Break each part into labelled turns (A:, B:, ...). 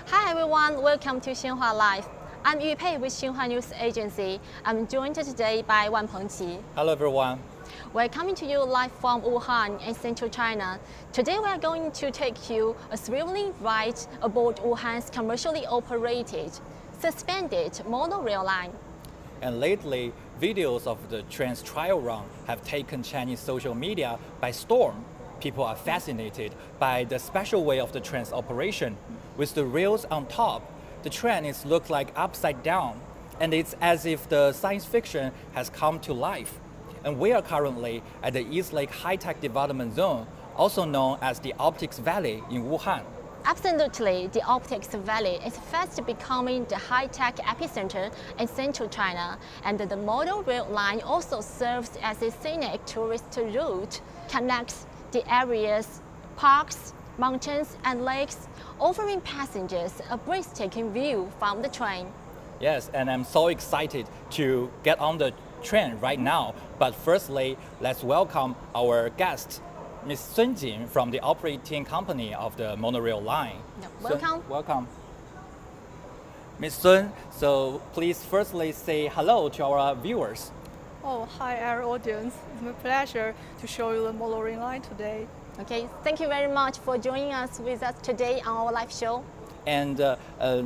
A: Hi everyone, welcome to Xinhua Live. I'm Yu Pei with Xinhua News Agency. I'm joined today by Wan Pengqi.
B: Hello everyone.
A: We're coming to you live from Wuhan in central China. Today we are going to take you a thrilling ride aboard Wuhan's commercially operated, suspended monorail line.
B: And lately, videos of the train's trial run have taken Chinese social media by storm. People are fascinated by the special way of the train's operation. With the rails on top, the train looks like upside down, and it's as if the science fiction has come to life. And we are currently at the East Lake Hightech Development Zone, also known as the Optics Valley in Wuhan.
A: Absolutely, the Optics Valley is fast becoming the high-tech epicenter in central China, and the monorail line also serves as a scenic tourist route, connects the area's parks, mountains, and lakes, offering passengers a breathtaking view from the train.
B: Yes, and I'm so excited to get on the train right now. But firstly, let's welcome our guest, Ms. Sun Jin from the operating company of the monorail line.
A: Welcome.
B: Sun, welcome. Ms. Sun, so please firstly say hello to our viewers.
C: Oh, hi our audience. It's my pleasure to show you the monorail line today.
A: Okay, thank you very much for joining us with us today on our live show.
B: And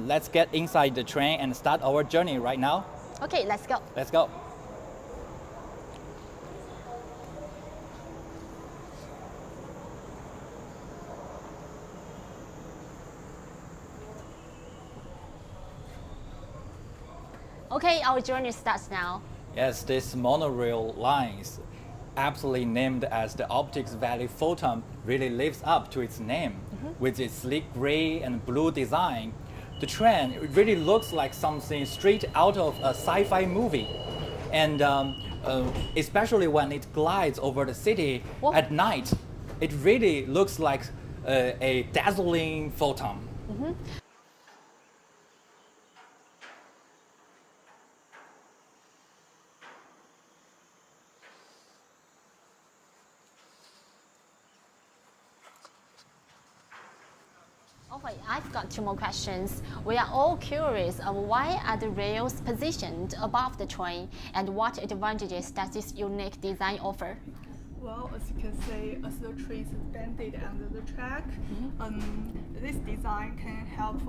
B: let's get inside the train and start our journey right now.
A: Okay, let's go.
B: Let's go.
A: Okay, our journey starts now.
B: Yes, this monorail line is aptly named as the Optics Valley Photon really lives up to its name. With its sleek gray and blue design. The train really looks like something straight out of a sci-fi movie. And especially when it glides over the city at night, it really looks like a dazzling photon.
A: Okay, I've got two more questions. We are all curious of why are the rails positioned above the train and what advantages does this unique design offer?
C: Well, as you can see, as the train is suspended under the track, this design can help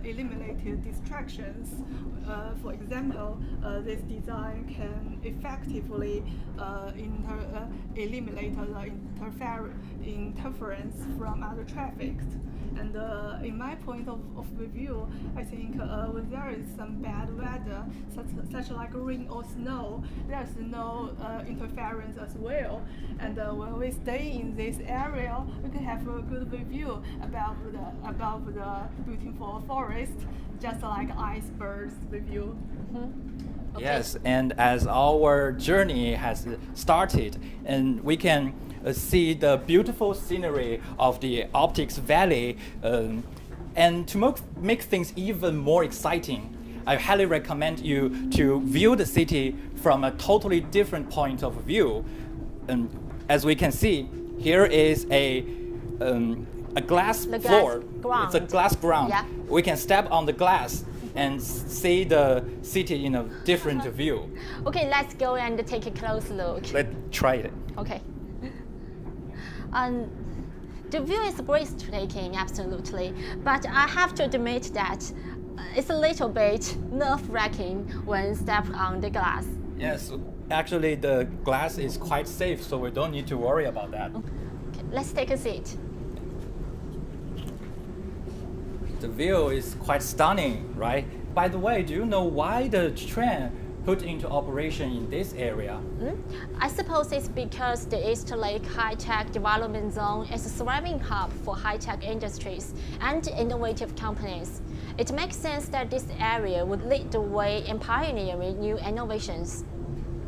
C: eliminate distractions. For example, this design can effectively eliminate the interference from other traffic. And in my point of view, I think when there is some bad weather, such like rain or snow, there's no interference as well. And when we stay in this area, we can have a good view above the beautiful forest, just like icebergs view.
A: Okay.
B: Yes, and as our journey has started, and we can see the beautiful scenery of the Optics Valley, and to make things even more exciting, I highly recommend you to view the city from a totally different point of view. As we can see, here is a glass floor.
A: Ground.
B: It's a glass ground.
A: Yeah.
B: We can step on the glass and see the city in a different view.
A: Okay, let's go and take a close look.
B: Let's try it.
A: Okay. The view is breathtaking, absolutely, but I have to admit that it's a little bit nerve-wracking when step on the glass.
B: Yes, actually the glass is quite safe, so we don't need to worry about that.
A: Okay, let's take a seat.
B: The view is quite stunning, right? By the way, do you know why the train put into operation in this area?
A: I suppose it's because the East Lake High-Tech Development Zone is a thriving hub for high-tech industries and innovative companies. It makes sense that this area would lead the way in pioneering new innovations.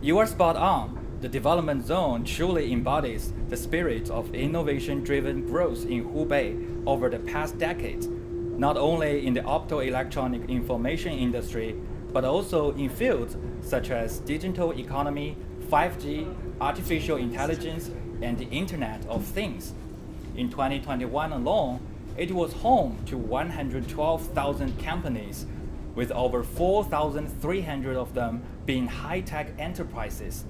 B: You are spot on. The development zone truly embodies the spirit of innovation-driven growth in Hubei over the past decades, not only in the optoelectronic information industry, but also in fields such as digital economy, 5G, artificial intelligence, and the Internet of Things. In 2021 alone, it was home to 112,000 companies, with over 4,300 of them being high-tech enterprises.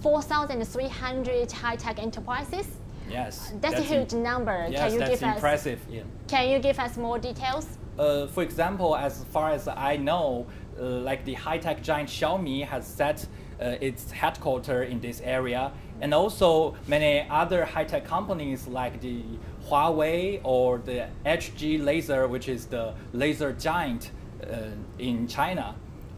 A: 4,300 high-tech enterprises?
B: Yes.
A: That's a huge number.
B: Yes, that's impressive. Yeah.
A: Can you give us more details?
B: For example, as far as I know, like the high-tech giant Xiaomi has set its headquarters in this area, and also many other high-tech companies like the Huawei or the HG Laser, which is the laser giant in China,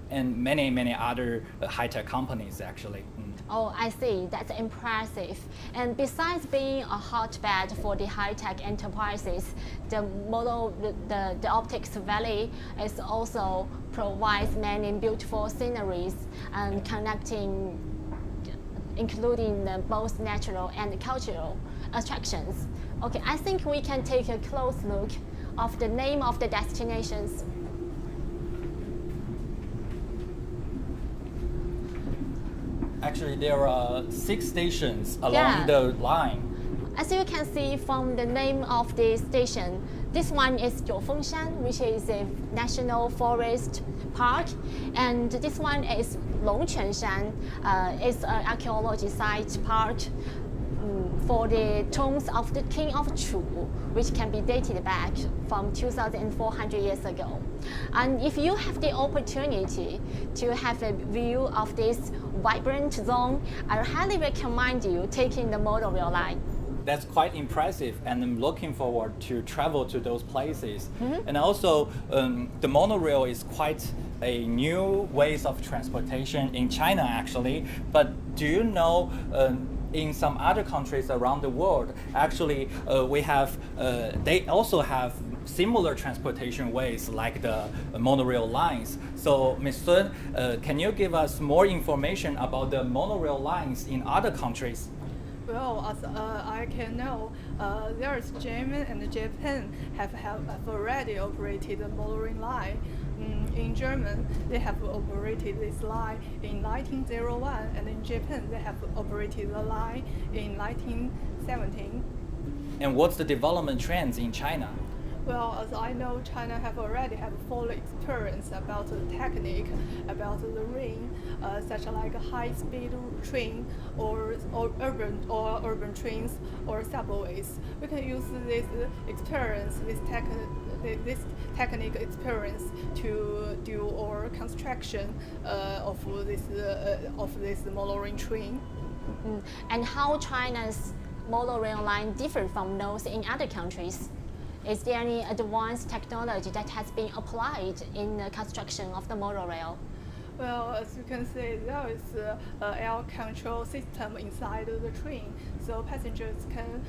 B: and many other high-tech companies actually.
A: Oh, I see. That's impressive. And besides being a hotbed for the high-tech enterprises, the Optics Valley is also provides many beautiful sceneries and connecting, including both natural and cultural attractions. Okay, I think we can take a close look of the name of the destinations.
B: Actually, there are 6 stations along the line.
A: As you can see from the name of the station, this one is Fengshan, which is a national forest park, and this one is Longquanshan, it's an archaeology site park for the tombs of the king of Chu, which can be dated back from 2,400 years ago. And if you have the opportunity to have a view of this vibrant zone, I highly recommend you taking the monorail line.
B: That's quite impressive, and I'm looking forward to travel to those places. And also, the monorail is quite a new ways of transportation in China actually. But do you know, in some other countries around the world, actually they also have similar transportation ways like the monorail lines. So, Ms. Sun, can you give us more information about the monorail lines in other countries?
C: Well, as I can know, there's Germany and Japan have already operated the monorail line. In Germany, they have operated this line in 1901, and in Japan, they have operated the line in 1917.
B: And what's the development trends in China?
C: Well, as I know, China have already have full experience about the technique, about the rain, such like a high-speed train or urban trains or subways. We can use this experience, this technical experience to do our construction of this monorail train.
A: And how China's monorail line differ from those in other countries? Is there any advanced technology that has been applied in the construction of the monorail?
C: Well, as you can see, there is an air control system inside the train, so passengers can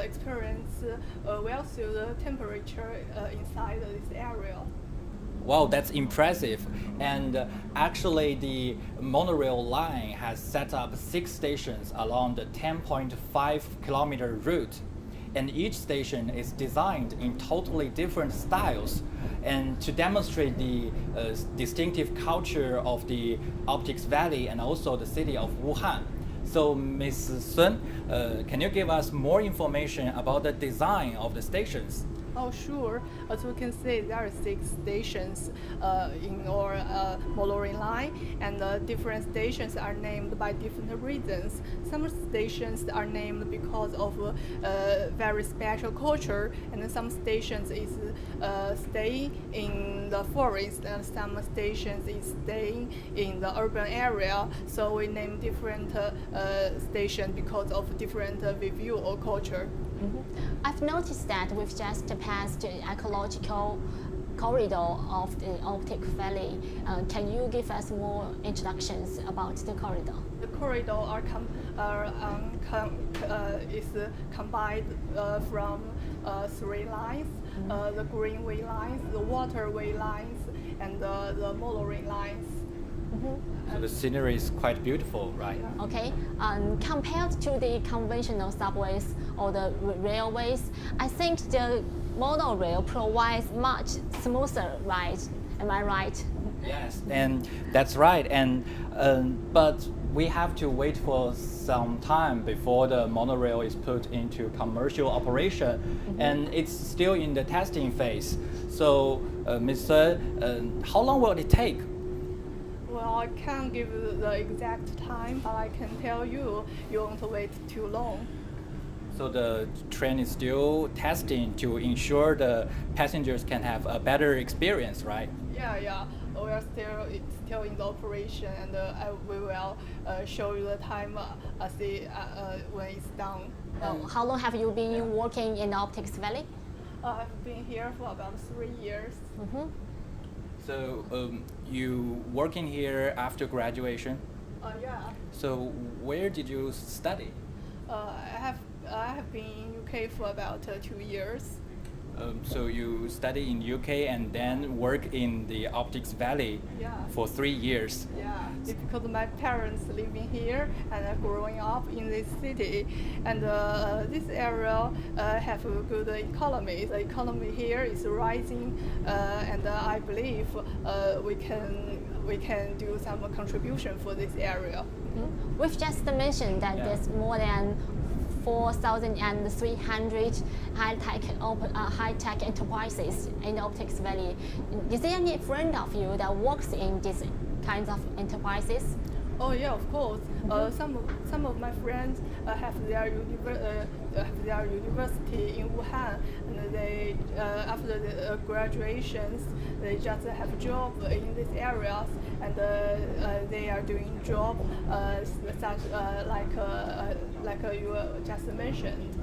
C: experience well-suited temperature inside this area.
B: Wow, that's impressive. And actually, the monorail line has set up 6 stations along the 10.5-kilometer route. And each station is designed in totally different styles, and to demonstrate the distinctive culture of the Optics Valley and also the city of Wuhan. So, Ms. Sun, can you give us more information about the design of the stations?
C: Oh, sure. As you can see, there are 6 stations in our monorail line, and different stations are named by different reasons. Some stations are named because of very special culture, and some stations is staying in the forest, and some stations is staying in the urban area. So we name different stations because of different view or culture.
A: I've noticed that we've just passed the ecological corridor of the Optic Valley. Can you give us more introductions about the corridor?
C: The corridor is combined from 3 lines: the greenway lines, the waterway lines, and the monorail lines.
B: So the scenery is quite beautiful, right?
A: Okay, compared to the conventional subways or the railways, I think the monorail provides much smoother ride. Am I right?
B: Yes, and that's right. And but we have to wait for some time before the monorail is put into commercial operation, and it's still in the testing phase. So, Ms. Sun, how long will it take?
C: Well, I can't give you the exact time, but I can tell you won't wait too long.
B: So the train is still testing to ensure the passengers can have a better experience, right?
C: Yeah. It's still in the operation, and we will show you the time when it's done.
A: How long have you been working in the Optics Valley?
C: I've been here for about 3 years.
B: So you working here after graduation?
C: Yeah.
B: So where did you study?
C: I have been in UK for about 2 years.
B: So you study in UK and then work in the Optics Valley for 3 years.
C: Yeah, it's because my parents living here and are growing up in this city, and this area have a good economy. The economy here is rising, and I believe we can do some contribution for this area.
A: We've just mentioned that there's more than 4,300 high-tech enterprises in the Optics Valley. Is there any friend of you that works in these kinds of enterprises?
C: Oh yeah, of course. Some of my friends have their university in Wuhan, and they after the graduations they just have job in these areas, and they are doing job such like you just mentioned,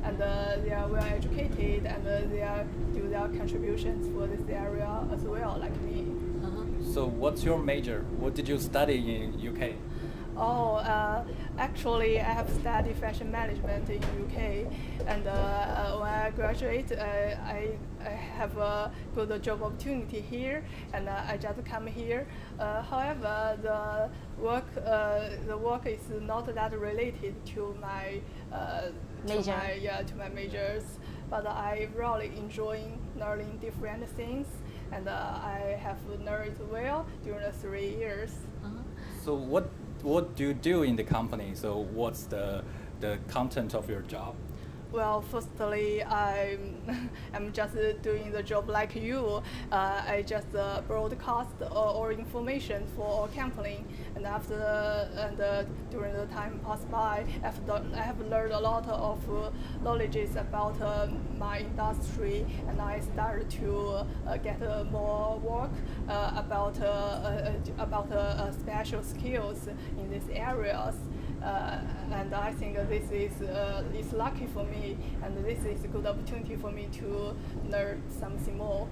C: and they are well educated, and they are do their contributions for this area as well, like me.
B: So what's your major? What did you study in UK?
C: Oh, actually, I have studied fashion management in UK, and when I graduate, I have a good job opportunity here, and I just come here. However, the work is not that related to my
A: major.
C: To my majors, but I really enjoy learning different things, and I have learned well during the 3 years.
B: So what do you do in the company? So what's the content of your job?
C: Well, firstly, I'm just doing the job like you. I just broadcast all information for our company, and during the time passed by, I have learned a lot of knowledge about my industry, and I started to get more work about special skills in these areas. And I think this is lucky for me, and this is a good opportunity for me to learn something more.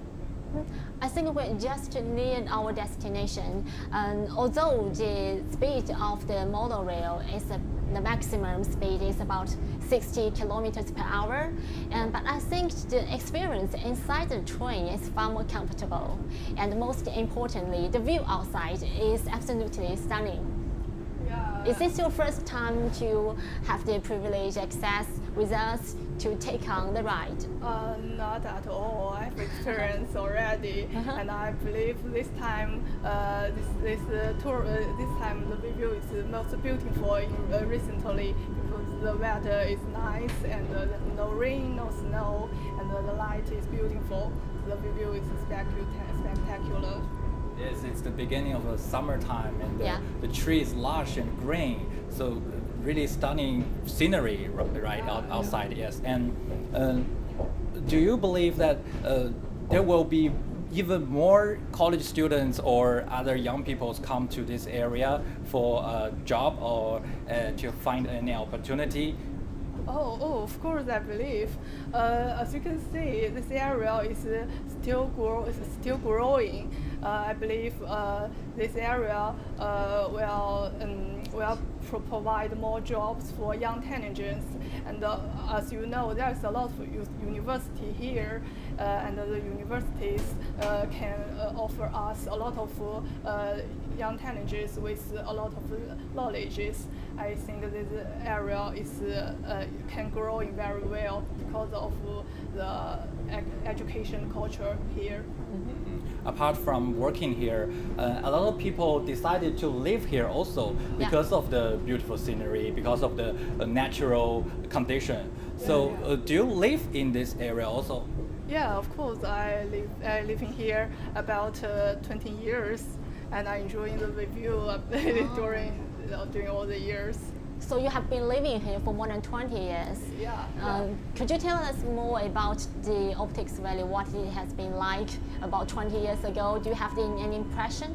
A: I think we're just near our destination, and although the speed of the monorail is the maximum speed is about 60 kilometers per hour, but I think the experience inside the train is far more comfortable, and most importantly, the view outside is absolutely stunning. Is this your first time to have the privilege access with us to take on the ride?
C: Not at all. I've experienced already, and I believe this time, this time the view is the most beautiful recently, because the weather is nice, and no rain, no snow, and the light is beautiful. The view is spectacular.
B: Yes, it's the beginning of the summertime, and the tree is lush and green. So really stunning scenery, right, outside. Yes, and do you believe that there will be even more college students or other young people come to this area for a job or to find any opportunity?
C: Oh, of course, I believe. As you can see, this area is still growing. I believe this area will provide more jobs for young teenagers. And as you know, there's a lot of university here, and the universities can offer us a lot of young teenagers with a lot of knowledge. I think this area is can grow in very well because of the education culture here.
B: Apart from working here, a lot of people decided to live here also because of the beautiful scenery, because of the natural condition. So, do you live in this area also?
C: Yeah, of course. I live in here about 20 years, and I enjoy the view during all the years.
A: So you have been living here for more than 20 years.
C: Yeah.
A: Could you tell us more about the Optics Valley, what it has been like about 20 years ago? Do you have any impression?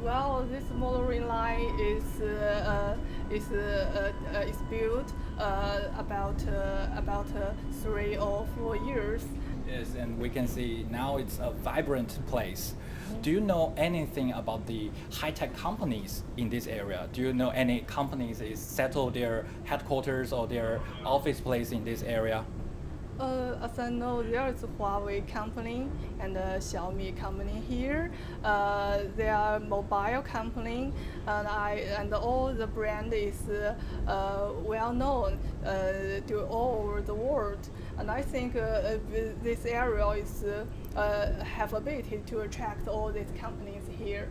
C: Well, this monorail line is built about 3 or 4 years.
B: Yes, and we can see now it's a vibrant place. Do you know anything about the high-tech companies in this area? Do you know any companies is settle their headquarters or their office place in this area?
C: As I know, there is a Huawei company and a Xiaomi company here. They are mobile company, and all the brand is well known to all over the world. And I think this area is have ability to attract all these companies here.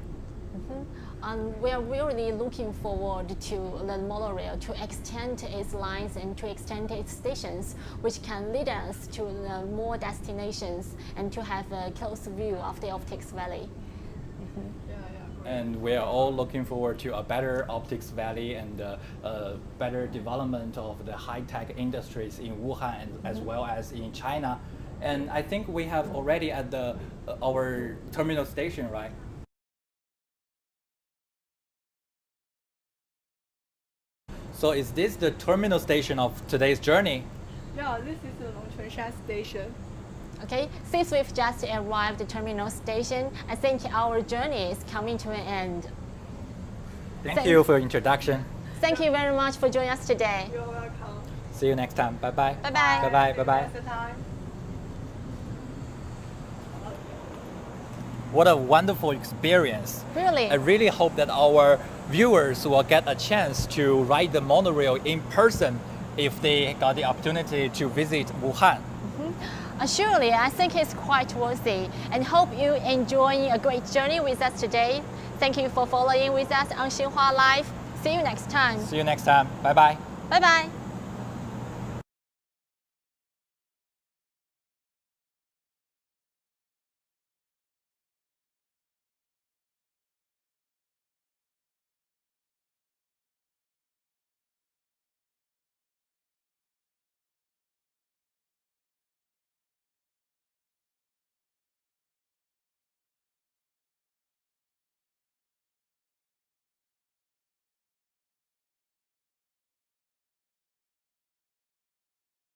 A: And we are really looking forward to the monorail to extend its lines and to extend its stations, which can lead us to more destinations and to have a close view of the Optics Valley.
B: And we are all looking forward to a better Optics Valley and a better development of the high-tech industries in Wuhan and as well as in China. And I think we have already at our terminal station, right? So is this the terminal station of today's journey?
C: Yeah, this is the Longchunshan station.
A: Okay, since we've just arrived at the terminal station, I think our journey is coming to an end.
B: Thank you for your introduction.
A: Thank you very much for joining us today.
C: You're welcome.
B: See you next time. Bye bye.
A: Bye bye.
B: Bye bye. Bye bye.
C: That's the time.
B: What a wonderful experience.
A: Really?
B: I really hope that our viewers will get a chance to ride the monorail in person if they got the opportunity to visit Wuhan.
A: Surely, I think it's quite worthy and hope you enjoy a great journey with us today. Thank you for following with us on Xinhua Live. See you next time.
B: See you next time. Bye bye.
A: Bye bye.